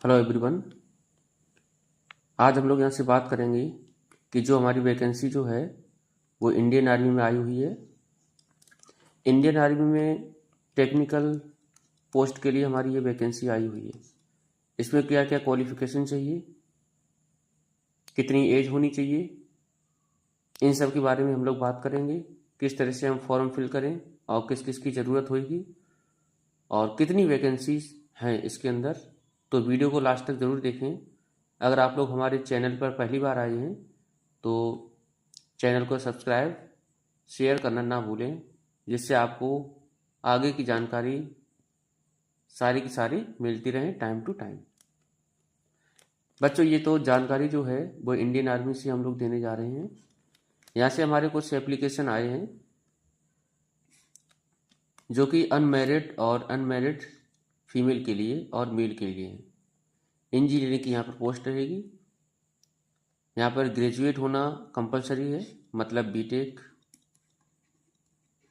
Hello everyone. आज हम लोग यहाँ से बात करेंगे कि जो हमारी वैकेंसी जो है वो इंडियन आर्मी में आई हुई है। इंडियन आर्मी में टेक्निकल पोस्ट के लिए हमारी ये वैकेंसी आई हुई है। इसमें क्या क्या क्वालिफ़िकेशन चाहिए, कितनी एज होनी चाहिए, इन सब के बारे में हम लोग बात करेंगे। किस तरह से हम फॉर्म फिल करें और किस किस की ज़रूरत होगी और कितनी वैकेंसीज हैं इसके अंदर। तो वीडियो को लास्ट तक ज़रूर देखें। अगर आप लोग हमारे चैनल पर पहली बार आए हैं तो चैनल को सब्सक्राइब शेयर करना ना भूलें, जिससे आपको आगे की जानकारी सारी की सारी मिलती रहे टाइम टू टाइम। बच्चों, ये तो जानकारी जो है वो इंडियन आर्मी से हम लोग देने जा रहे हैं। यहाँ से हमारे कुछ एप्लीकेशन आए हैं जो कि अनमैरिड और अनमैरिड फीमेल के लिए और मेल के लिए हैं। इंजीनियरिंग की यहाँ पर पोस्ट रहेगी। यहाँ पर ग्रेजुएट होना कंपलसरी है, मतलब बीटेक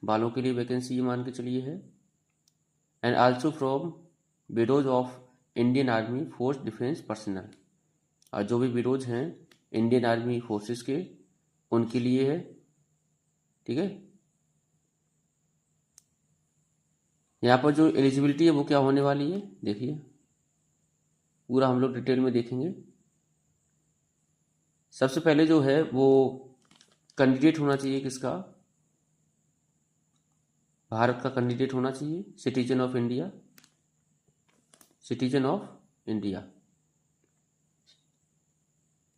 वालों के लिए वैकेंसी ये मान के चलिए है। And also from widows of Indian army force defence personnel, और जो भी विडोज हैं इंडियन आर्मी फोर्सेस के उनके लिए है। ठीक है, यहाँ पर जो एलिजिबिलिटी है वो क्या होने वाली है देखिए, पूरा हम लोग डिटेल में देखेंगे। सबसे पहले जो है वो कैंडिडेट होना चाहिए किसका, भारत का कैंडिडेट होना चाहिए, citizen of India, citizen of India.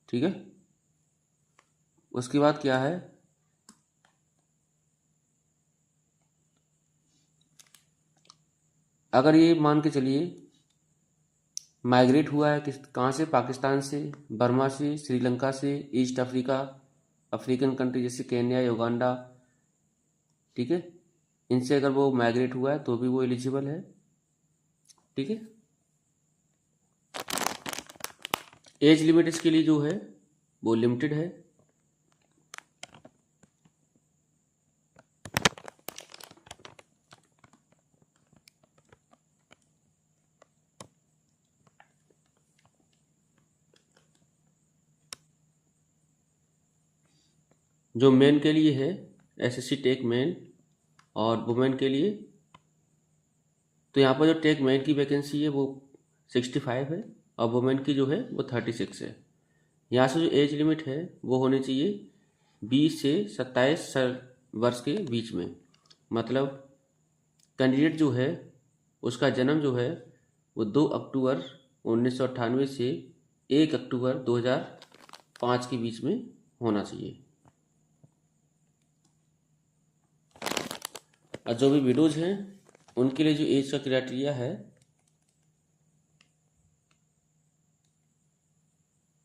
ठीक है, उसके बाद क्या है, अगर ये मान के चलिए माइग्रेट हुआ है किस कहाँ से, पाकिस्तान से, बर्मा से, श्रीलंका से, ईस्ट अफ्रीका, अफ्रीकन कंट्री जैसे केन्या, युगांडा, ठीक है, इनसे अगर वो माइग्रेट हुआ है तो भी वो एलिजिबल है। ठीक है, एज लिमिट इसके लिए जो है वो लिमिटेड है। जो मेन के लिए है एसएससी टेक मेन, और वुमेन के लिए तो यहाँ पर जो टेक मेन की वैकेंसी है वो 65 है और वुमेन की जो है वो 36 है। यहाँ से जो एज लिमिट है वो होनी चाहिए 20 से 27 वर्ष के बीच में। मतलब कैंडिडेट जो है उसका जन्म जो है वो 2 अक्टूबर 1998 से 1 अक्टूबर 2005 के बीच में होना चाहिए। और जो भी विडोज हैं उनके लिए जो एज का क्राइटेरिया है,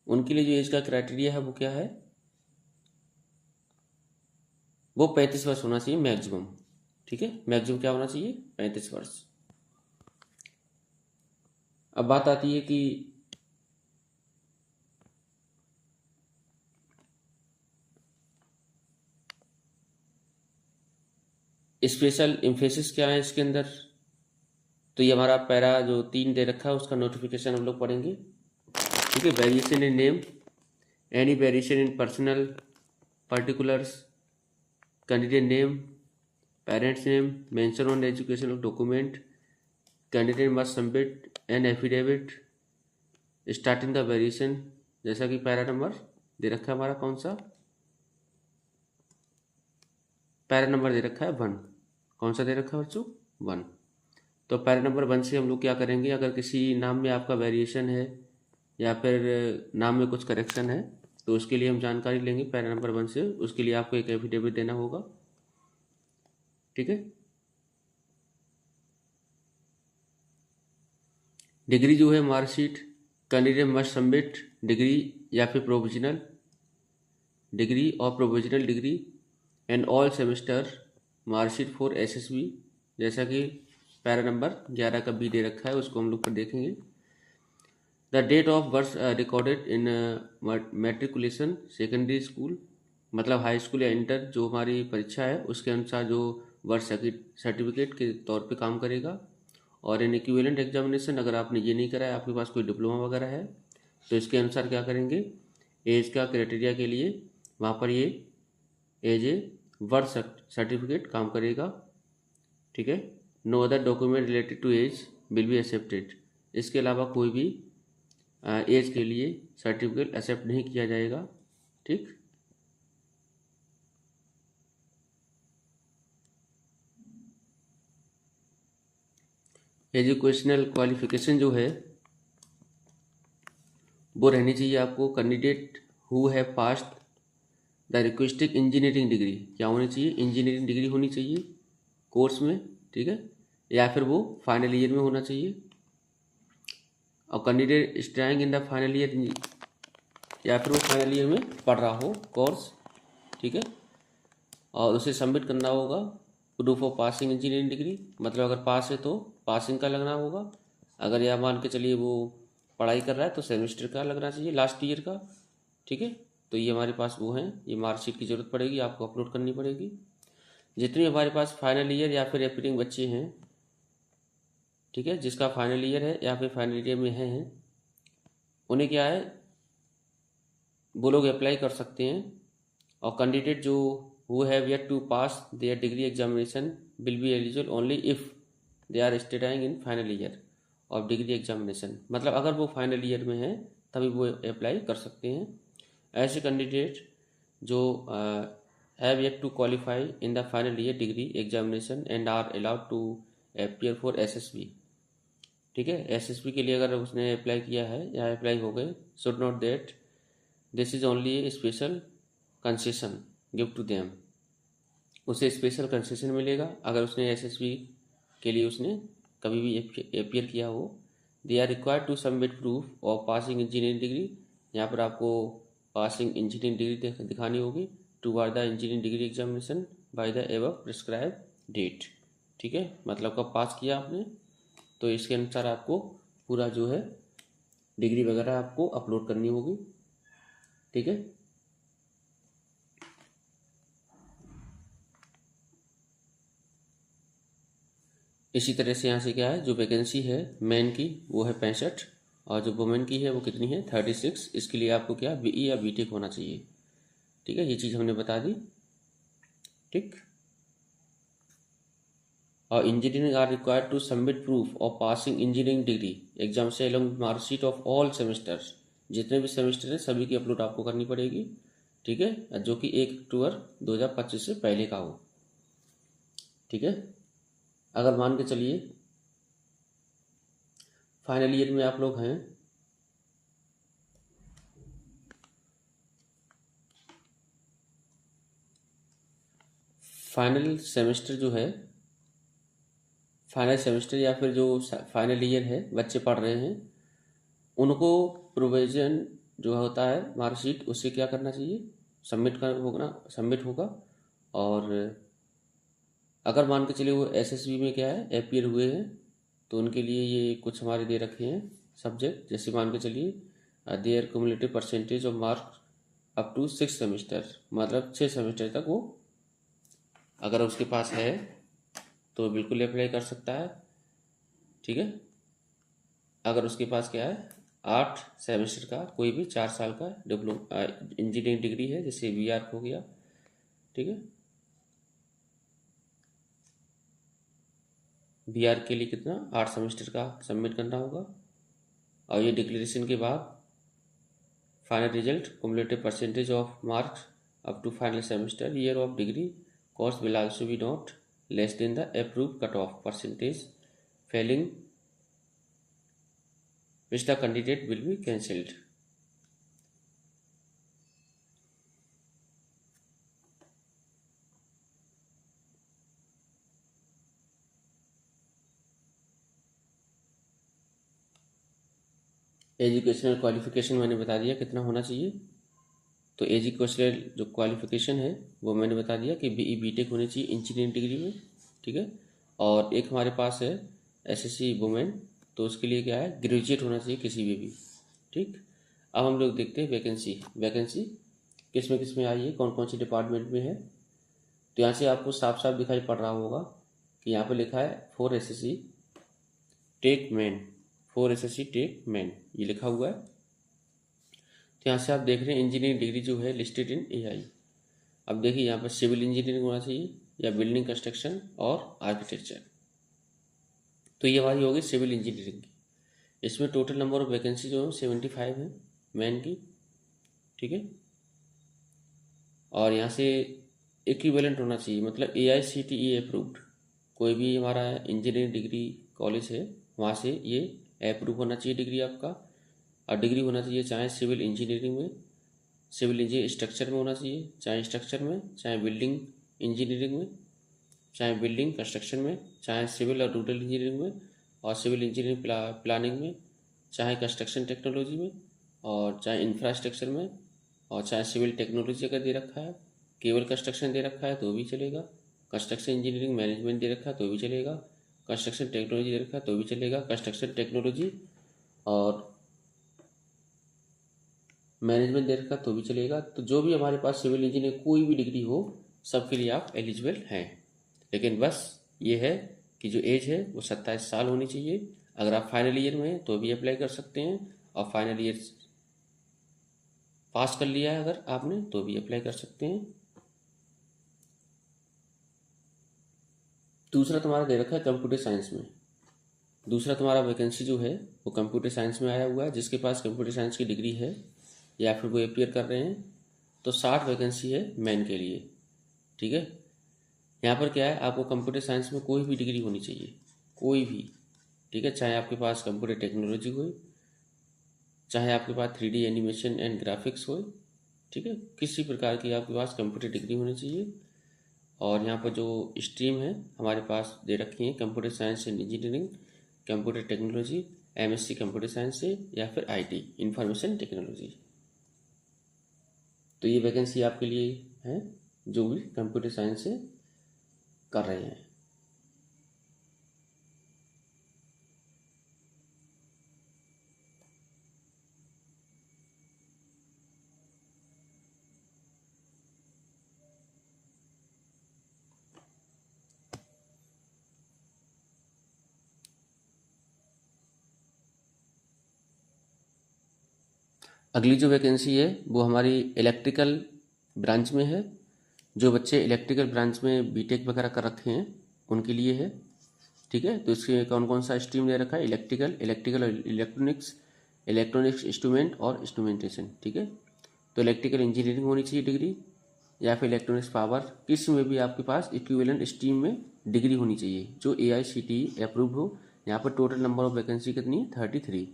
उनके लिए जो एज का क्राइटेरिया है वो क्या है, वो 35 वर्ष होना चाहिए मैक्सिमम। ठीक है, मैक्सिमम क्या होना चाहिए, 35 वर्ष। अब बात आती है कि स्पेशल इम्फेसिस क्या है इसके अंदर। तो ये हमारा पैरा जो 3 दे रखा है उसका नोटिफिकेशन हम लोग पढ़ेंगे। ठीक है, variation in name, any variation in personal particulars, candidate name, parents name, mention on educational document, candidate must submit an affidavit starting the variation. जैसा कि पैरा नंबर दे रखा है हमारा, कौन सा पैरा नंबर दे रखा है 1, कौन सा दे रखा है बच्चों 1। तो पैरा नंबर 1 से हम लोग क्या करेंगे, अगर किसी नाम में आपका वेरिएशन है या फिर नाम में कुछ करेक्शन है तो उसके लिए हम जानकारी लेंगे पैरा नंबर 1 से। उसके लिए आपको एक एफिडेविट देना होगा। ठीक है, डिग्री जो है marksheet, candidate must submit degree या फिर प्रोविजनल डिग्री और provisional degree and all semester marksheet for SSB, जैसा कि पैरा नंबर 11 का बी दे रखा है, उसको हम लोग पर देखेंगे। The date of birth recorded in matriculation secondary school, मतलब हाई स्कूल या इंटर जो हमारी परीक्षा है उसके अनुसार जो बर्थ सर्टिफिकेट के तौर पे काम करेगा। और इन इक्विवेलेंट एग्जामिनेशन अगर आपने ये नहीं करा है, आपके पास कोई डिप्लोमा वगैरह है, तो इसके अनुसार क्या करेंगे, एज का क्राइटेरिया के लिए वहाँ पर ये एज ए बर्थ सर्टिफिकेट काम करेगा, ठीक है। No other document related to age will be accepted. इसके अलावा कोई भी एज के लिए सर्टिफिकेट एक्सेप्ट नहीं किया जाएगा, ठीक। एजुकेशनल क्वालिफिकेशन जो है वो रहनी चाहिए आपको, candidate who have passed the requested engineering degree, क्या होनी चाहिए, इंजीनियरिंग डिग्री होनी चाहिए कोर्स में, ठीक है, या फिर वो फाइनल ईयर में होना चाहिए। और candidate studying in the final year, या फिर वो फाइनल ईयर में पढ़ रहा हो कोर्स, ठीक है। और उसे सबमिट करना होगा proof of passing engineering degree, मतलब अगर पास है तो पासिंग का लगना होगा, अगर यह मान के चलिए वो पढ़ाई कर रहा है तो सेमेस्टर का लगना चाहिए, लास्ट ईयर का, ठीक है। तो ये हमारे पास वो हैं, ये मार्कशीट की ज़रूरत पड़ेगी, आपको अपलोड करनी पड़ेगी। जितने हमारे पास फाइनल ईयर या फिर एपीयरिंग बच्चे हैं, ठीक है, जिसका फाइनल ईयर है या फिर फाइनल ईयर में हैं, उन्हें क्या है, वो लोग अप्लाई कर सकते हैं। और कैंडिडेट जो who have yet to pass their degree examination will be eligible only if they are studying in final year of degree examination, मतलब अगर वो फाइनल ईयर में हैं तभी वो अप्लाई कर सकते हैं। ऐसे कैंडिडेट जो have yet to qualify in the final year degree examination and are allowed to appear for SSB, ठीक है। एसएसबी के लिए अगर उसने अप्लाई किया है या अप्लाई हो गए, should note that this is only a special concession give to them, उसे स्पेशल कंसेशन मिलेगा अगर उसने एसएसबी के लिए उसने कभी भी अपियर किया हो। They are required to submit proof of passing engineering degree, यहाँ पर आपको पासिंग इंजीनियरिंग डिग्री दिखानी होगी toward the engineering degree examination by the above prescribe date, ठीक है। मतलब कब पास किया आपने, तो इसके अनुसार आपको पूरा जो है डिग्री वगैरह आपको अपलोड करनी होगी, ठीक है। इसी तरह से यहाँ से क्या है, जो वैकेंसी है मेन की वो है 65, और जो वुमेन की है वो कितनी है 36। इसके लिए आपको क्या बीई या बीटेक होना चाहिए, ठीक है, ये चीज़ हमने बता दी, ठीक। और engineering are required to submit proof of passing engineering degree exam से along marksheet of all semesters, जितने भी सेमेस्टर हैं सभी की अपलोड आपको करनी पड़ेगी, ठीक है, जो कि 1 अक्टूबर 2025 से पहले का हो, ठीक है। अगर मान के चलिए फाइनल ईयर में आप लोग हैं, फाइनल सेमेस्टर जो है, फाइनल सेमेस्टर या फिर जो फाइनल ईयर है बच्चे पढ़ रहे हैं, उनको प्रोविजन जो होता है मार्कशीट, उससे क्या करना चाहिए, सबमिट होगा। और अगर मान के चलिए वो एसएसबी में क्या है अपियर हुए हैं, तो उनके लिए ये कुछ हमारे दे रखे हैं सब्जेक्ट, जैसे मान के चलिए their cumulative percentage of marks up to 6 semester, मतलब 6 सेमेस्टर तक वो अगर उसके पास है तो बिल्कुल अप्लाई कर सकता है, ठीक है। अगर उसके पास क्या है 8 सेमेस्टर का कोई भी 4 साल का डिप्लोमा इंजीनियरिंग डिग्री है, जैसे बीआर हो गया, ठीक है। बीआर के लिए कितना 8 सेमेस्टर का सबमिट करना होगा। और ये डिक्लेरेशन के बाद final result cumulative percentage of marks up to final semester year of degree course will also be not less than the approve cut off percentage, failing which the candidate will be cancelled। Educational qualification मैंने बता दिया कितना होना चाहिए, तो educational जो qualification है वो मैंने बता दिया कि बीई बीटेक होनी चाहिए इंजीनियरिंग डिग्री में, ठीक है। और एक हमारे पास है एसएससी वुमेन, तो उसके लिए क्या है ग्रेजुएट होना चाहिए किसी भी, ठीक। अब हम लोग देखते हैं वैकेंसी किस में आई है, कौन कौन सी डिपार्टमेंट में है। तो यहाँ से आपको साफ साफ दिखाई पड़ रहा होगा कि यहाँ पे लिखा है for SSC tech man, for SSC tech man, ये लिखा हुआ है। तो यहाँ से आप देख रहे हैं इंजीनियरिंग डिग्री जो है लिस्टेड इन एआई। अब देखिए यहाँ पर सिविल इंजीनियरिंग होना चाहिए या बिल्डिंग कंस्ट्रक्शन और आर्किटेक्चर। तो ये हमारी होगी सिविल इंजीनियरिंग की। इसमें टोटल नंबर ऑफ वैकेंसी जो है 75 है मैन की, ठीक है। और यहाँ से इक्विवेलेंट होना चाहिए, मतलब AICTE अप्रूव्ड, कोई भी हमारा इंजीनियरिंग डिग्री कॉलेज है वहाँ से ये अप्रूव होना चाहिए डिग्री आपका। और डिग्री होना चाहिए चाहे सिविल इंजीनियरिंग में, सिविल इंजीनियरिंग स्ट्रक्चर में होना चाहिए, चाहे स्ट्रक्चर में, चाहे बिल्डिंग इंजीनियरिंग में, चाहे बिल्डिंग कंस्ट्रक्शन में, चाहे सिविल और रूरल इंजीनियरिंग में, और सिविल इंजीनियरिंग प्लानिंग में, चाहे कंस्ट्रक्शन टेक्नोलॉजी में, और चाहे इंफ्रास्ट्रक्चर में, और चाहे सिविल टेक्नोलॉजी अगर दे रखा है, केवल कंस्ट्रक्शन दे रखा है तो भी चलेगा, कंस्ट्रक्शन इंजीनियरिंग मैनेजमेंट दे रखा है तो भी चलेगा, कंस्ट्रक्शन टेक्नोलॉजी दे रखा है तो भी चलेगा, कंस्ट्रक्शन टेक्नोलॉजी और मैनेजमेंट दे रखा है तो भी चलेगा। तो जो भी हमारे पास सिविल इंजीनियर कोई भी डिग्री हो, सबके लिए आप एलिजिबल हैं। लेकिन बस ये है कि जो एज है वो 27 साल होनी चाहिए। अगर आप फाइनल ईयर में हैं तो भी अप्लाई कर सकते हैं, और फाइनल ईयर पास कर लिया है अगर आपने तो भी अप्लाई कर सकते हैं। दूसरा तुम्हारा दे रखा है कंप्यूटर साइंस में। दूसरा तुम्हारा वैकेंसी जो है वो कंप्यूटर साइंस में आया हुआ है। जिसके पास कंप्यूटर साइंस की डिग्री है या फिर वो अपियर कर रहे हैं, तो 60 वैकेंसी है मैन के लिए, ठीक है। यहाँ पर क्या है, आपको कंप्यूटर साइंस में कोई भी डिग्री होनी चाहिए, कोई भी, ठीक है। चाहे आपके पास कंप्यूटर टेक्नोलॉजी हो, चाहे आपके पास 3D एनिमेशन एंड ग्राफिक्स हो, ठीक है, किसी प्रकार की आपके पास कंप्यूटर डिग्री होनी चाहिए। और यहाँ पर जो स्ट्रीम है हमारे पास दे रखी है computer science and engineering, computer technology, MSc computer science से, या फिर IT इंफॉर्मेशन टेक्नोलॉजी। तो ये वैकेंसी आपके लिए है जो भी कंप्यूटर साइंस से कर रहे हैं। अगली जो वैकेंसी है वो हमारी इलेक्ट्रिकल ब्रांच में है। जो बच्चे इलेक्ट्रिकल ब्रांच में बीटेक वगैरह कर रखे हैं उनके लिए है, ठीक है। तो इसके कौन कौन सा स्ट्रीम दे रखा है, इलेक्ट्रिकल और इलेक्ट्रॉनिक्स इंस्ट्रूमेंट और इंस्ट्रूमेंटेशन, ठीक है। तो इलेक्ट्रिकल इंजीनियरिंग होनी चाहिए डिग्री, या फिर इलेक्ट्रॉनिक्स पावर, किसी में भी आपके पास इक्विवेलेंट स्ट्रीम में डिग्री होनी चाहिए जो AICTE अप्रूव्ड हो। यहाँ पर टोटल नंबर ऑफ वैकेंसी कितनी है, 33।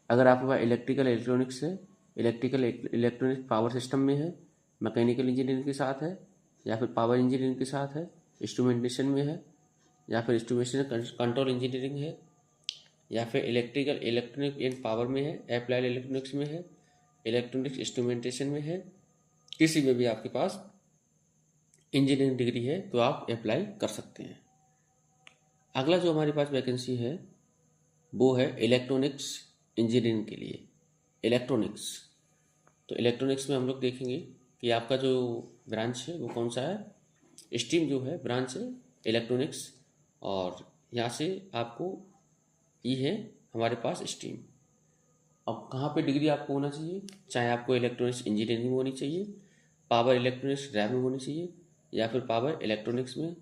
अगर आपके पास इलेक्ट्रिकल इलेक्ट्रॉनिक्स है, इलेक्ट्रिकल इलेक्ट्रॉनिक्स पावर सिस्टम में है, मैकेनिकल इंजीनियरिंग के साथ है, या फिर पावर इंजीनियरिंग के साथ है, इंस्ट्रूमेंटेशन में है, या फिर इंस्ट्रूमेंटेशन कंट्रोल इंजीनियरिंग है, या फिर इलेक्ट्रिकल इलेक्ट्रॉनिक एंड पावर में है, अप्लाइड इलेक्ट्रॉनिक्स में है, इलेक्ट्रॉनिक्स इंस्ट्रूमेंटेशन में है, किसी में भी आपके पास इंजीनियरिंग डिग्री है तो आप अप्लाई कर सकते हैं। अगला जो हमारे पास वैकेंसी है वो है इलेक्ट्रॉनिक्स इंजीनियरिंग के लिए। इलेक्ट्रॉनिक्स, तो इलेक्ट्रॉनिक्स में हम लोग देखेंगे कि आपका जो ब्रांच है वो कौन सा है, स्ट्रीम जो है ब्रांच है इलेक्ट्रॉनिक्स, और यहाँ से आपको ये है हमारे पास स्ट्रीम। अब कहाँ पे डिग्री आपको होना चाहिए, चाहे आपको इलेक्ट्रॉनिक्स इंजीनियरिंग में होनी चाहिए, पावर इलेक्ट्रॉनिक्स लैब में होनी चाहिए, या फिर पावर इलेक्ट्रॉनिक्स में,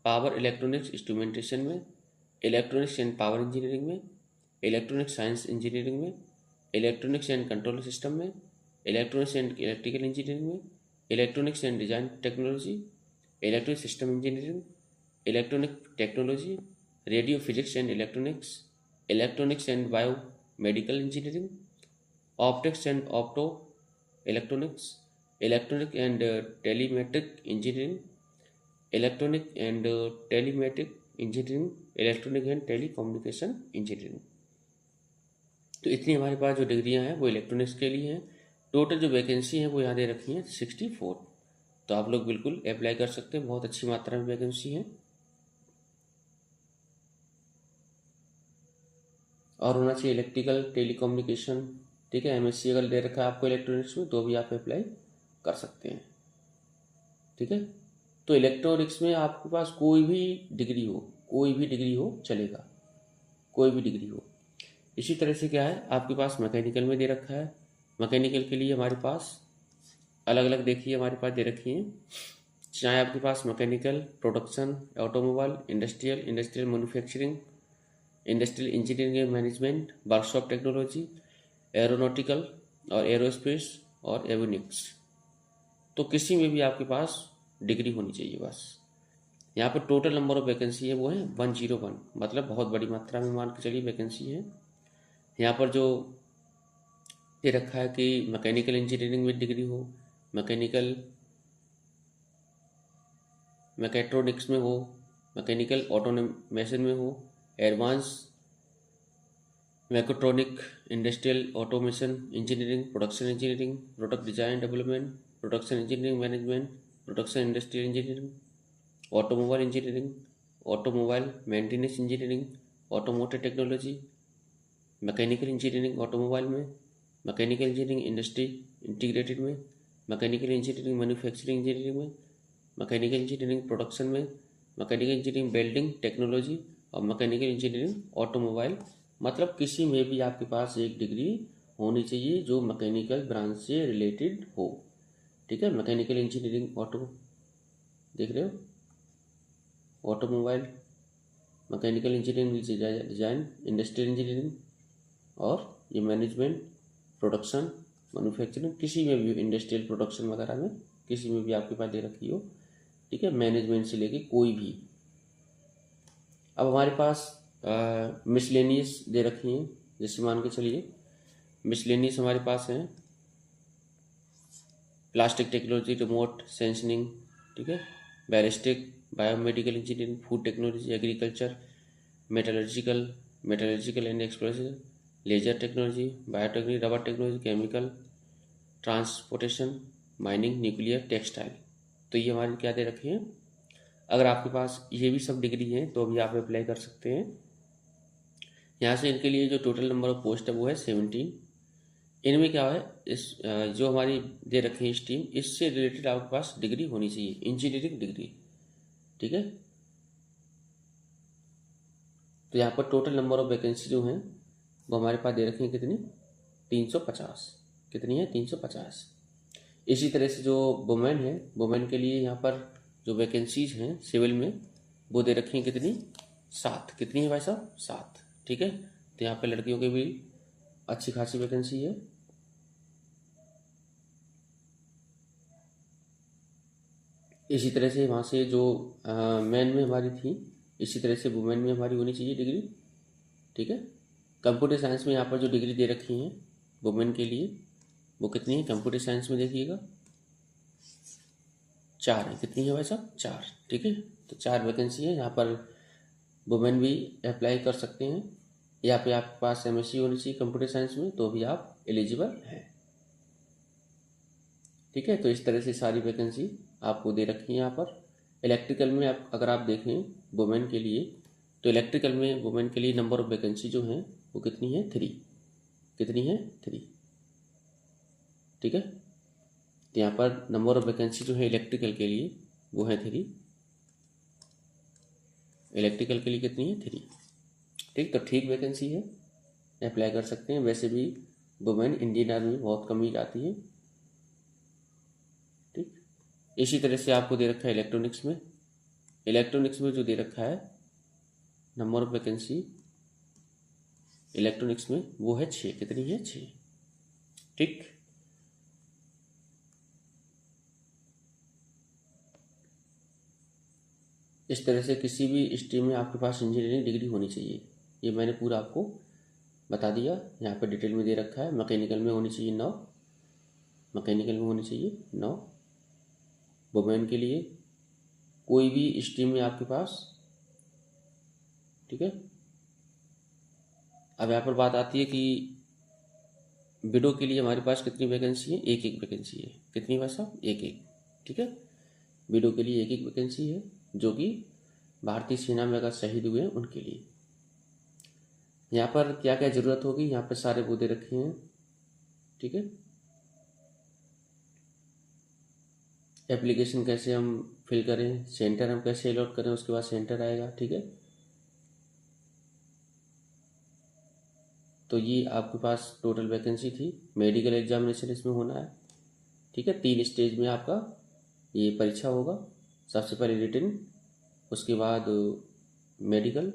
पावर इलेक्ट्रॉनिक्स इंस्ट्रूमेंटेशन में, इलेक्ट्रॉनिक्स एंड पावर इंजीनियरिंग में, इलेक्ट्रॉनिक्स साइंस इंजीनियरिंग में, इलेक्ट्रॉनिक्स एंड कंट्रोल सिस्टम में, इलेक्ट्रॉनिक्स एंड इलेक्ट्रिकल इंजीनियरिंग में, electronics and design technology, electronic system engineering, electronic technology, radio physics and electronics and bio medical engineering, optics and opto electronics, electronic and टेलीमेट्रिक engineering, electronic and टेलीमेट्रिक engineering, electronic and telecommunication engineering. तो इतनी हमारे पास जो डिग्रियां हैं वो electronics के लिए हैं। टोटल जो वैकेंसी है वो यहाँ दे रखी है 64। तो आप लोग बिल्कुल अप्लाई कर सकते हैं, बहुत अच्छी मात्रा में वैकेंसी है। और होना चाहिए इलेक्ट्रिकल टेलीकम्युनिकेशन, ठीक है। MSc अगर दे रखा है आपको इलेक्ट्रॉनिक्स में तो भी आप अप्लाई कर सकते हैं, ठीक है। तो इलेक्ट्रॉनिक्स में आपके पास कोई भी डिग्री हो चलेगा, कोई भी डिग्री हो। इसी तरह से क्या है आपके पास मैकेनिकल में दे रखा है, मैकेनिकल के लिए हमारे पास अलग अलग देखिए हमारे पास दे रखी हैं, चाहे आपके पास mechanical, production, automobile, industrial, industrial manufacturing, industrial engineering and management, workshop technology, aeronautical और एरोस्पेस और एविनिक्स, तो किसी में भी आपके पास डिग्री होनी चाहिए बस। यहाँ पर टोटल नंबर ऑफ वैकेंसी है वो है 101, मतलब बहुत बड़ी मात्रा में मान के चलिए वैकेंसी है। यहाँ पर जो ये रखा है कि मैकेनिकल इंजीनियरिंग में डिग्री हो, मैकेनिकल मैकेट्रॉनिक्स में हो, मैकेनिकल ऑटोमेशन में हो, advance mechatronic, industrial automation engineering, production engineering, product design development, production engineering management, production industrial engineering, automobile engineering, automobile maintenance engineering, automotive technology, mechanical engineering automobile में, mechanical engineering industry integrated में, mechanical engineering manufacturing engineering में, mechanical engineering production में, mechanical engineering building technology और mechanical engineering automobile, मतलब किसी में भी आपके पास एक डिग्री होनी चाहिए जो मैकेनिकल ब्रांच से रिलेटेड हो। ठीक है, मैकेनिकल इंजीनियरिंग ऑटो देख रहे हो, automobile, mechanical engineering design, industrial engineering और ये मैनेजमेंट, प्रोडक्शन, मैन्युफैक्चरिंग, किसी में भी इंडस्ट्रियल प्रोडक्शन वगैरह में किसी में भी आपके पास दे रखी हो। ठीक है, मैनेजमेंट से लेके कोई भी। अब हमारे पास मिसलेनियस दे रखी हैं, जैसे मान के चलिए मिसलेनियस हमारे पास हैं प्लास्टिक टेक्नोलॉजी, रिमोट सेंसिंग, ठीक है, ballistic, biomedical engineering, food technology, agriculture, metallurgical and exploration, laser technology, biotechnology, rubber technology, chemical, transportation, mining, nuclear, textile, तो ये हमारी क्या दे रखी है। अगर आपके पास ये भी सब डिग्री हैं तो अभी आप अप्लाई कर सकते हैं। यहाँ से इनके लिए जो टोटल नंबर ऑफ पोस्ट है वो है 17। इनमें क्या है, इस जो हमारी दे रखी है स्ट्रीम, इससे रिलेटेड आपके पास डिग्री होनी चाहिए, इंजीनियरिंग डिग्री। ठीक है, तो यहाँ पर टोटल नंबर ऑफ वैकेंसी जो हैं वो हमारे पास दे रखी हैं कितनी, 350। कितनी है, 350। इसी तरह से जो वुमेन है, वुमेन के लिए यहाँ पर जो वैकेंसीज हैं सिविल में वो दे रखी हैं कितनी, 7। कितनी है भाई साहब, 7। ठीक है, तो यहाँ पर लड़कियों के भी अच्छी खासी वैकेंसी है। इसी तरह से वहाँ से जो मैन में हमारी थी, इसी तरह से वुमेन में हमारी होनी चाहिए डिग्री। ठीक है, कंप्यूटर साइंस में यहाँ पर जो डिग्री दे रखी हैं वुमेन के लिए वो कितनी है, कंप्यूटर साइंस में देखिएगा 4 है। कितनी है भाई साहब, 4। ठीक है, तो 4 वैकेंसी है, यहाँ पर वुमेन भी अप्लाई कर सकते हैं। यहाँ पे आपके पास MSc होनी चाहिए कंप्यूटर साइंस में तो भी आप एलिजिबल हैं। ठीक है, तो इस तरह से सारी वैकेंसी आपको दे रखी है यहाँ पर। इलेक्ट्रिकल में आप अगर आप देखें वुमेन के लिए, तो इलेक्ट्रिकल में वुमेन के लिए नंबर ऑफ वैकेंसी जो हैं वो कितनी है, 3। कितनी है, 3। ठीक है, तो यहाँ पर नंबर ऑफ वैकेंसी जो है इलेक्ट्रिकल के लिए वो है 3। इलेक्ट्रिकल के लिए कितनी है, 3। ठीक, तो ठीक वैकेंसी है, अप्लाई कर सकते हैं। वैसे भी वुमेन इंडियन आर्मी में बहुत कम ही जाती है। ठीक, इसी तरह से आपको दे रखा है इलेक्ट्रॉनिक्स में। इलेक्ट्रॉनिक्स में जो दे रखा है नंबर ऑफ वैकेंसी इलेक्ट्रॉनिक्स में वो है 6। कितनी है, 6। ठीक, इस तरह से किसी भी स्ट्रीम में आपके पास इंजीनियरिंग डिग्री होनी चाहिए। ये मैंने पूरा आपको बता दिया, यहाँ पर डिटेल में दे रखा है। मैकेनिकल में होनी चाहिए 9, मैकेनिकल में होनी चाहिए 9 वुमेन के लिए, कोई भी स्ट्रीम में आपके पास। ठीक है, अब यहाँ पर बात आती है कि विडो के लिए हमारे पास कितनी वैकेंसी है, एक वैकेंसी है। कितनी भाई साहब, एक। ठीक है, विडो के लिए एक वैकेंसी है, जो कि भारतीय सेना में अगर शहीद हुए हैं उनके लिए। यहाँ पर क्या क्या ज़रूरत होगी, यहाँ पर सारे वो दे रखे हैं। ठीक है, एप्लीकेशन कैसे हम फिल करें, सेंटर हम कैसे अलॉट करें, उसके बाद सेंटर आएगा। ठीक है, तो ये आपके पास टोटल वैकेंसी थी। मेडिकल एग्जामिनेशन इसमें होना है, ठीक है। 3 स्टेज में आपका ये परीक्षा होगा। सबसे पहले रिटन, उसके बाद मेडिकल,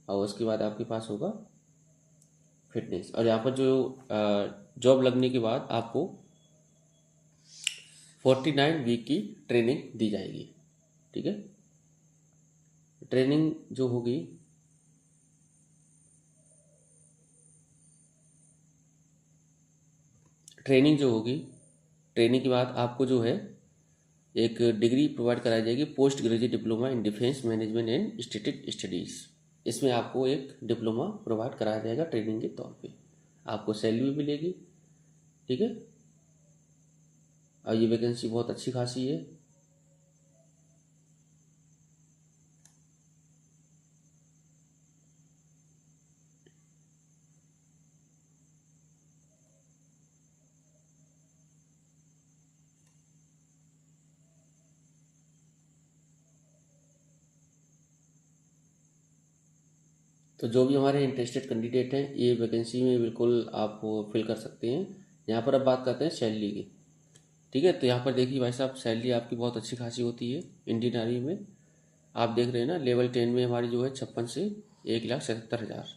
और उसके बाद आपके पास होगा फिटनेस। और यहाँ पर जो जॉब लगने के बाद आपको 49 वीक की ट्रेनिंग दी जाएगी, ठीक है। ट्रेनिंग जो होगी ट्रेनिंग के बाद आपको जो है एक डिग्री प्रोवाइड कराई जाएगी, post graduate diploma in defence management and static studies. इसमें आपको एक डिप्लोमा प्रोवाइड कराया जाएगा ट्रेनिंग के तौर पे। आपको सैलरी भी मिलेगी, ठीक है। और ये वैकेंसी बहुत अच्छी खासी है। तो जो भी हमारे इंटरेस्टेड कैंडिडेट हैं ये वैकेंसी में बिल्कुल आप फिल कर सकते हैं। यहाँ पर अब बात करते हैं सैलरी की, ठीक है। तो यहाँ पर देखिए भाई साहब, सैलरी आपकी बहुत अच्छी खासी होती है इंडियन आर्मी में। आप देख रहे हैं ना, लेवल 10 में हमारी जो है 56 से 1,77,000,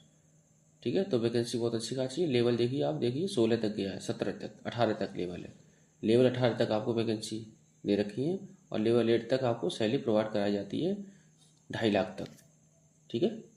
ठीक है। तो वैकेंसी बहुत अच्छी खासी है। लेवल देखिए, आप देखिए 16 तक गया है, 17 तक, 18 तक लेवल है। लेवल 18 तक आपको वैकेंसी दे रखी है, और लेवल 8 तक आपको सैलरी प्रोवाइड कराई जाती है 2.5 लाख तक, ठीक है।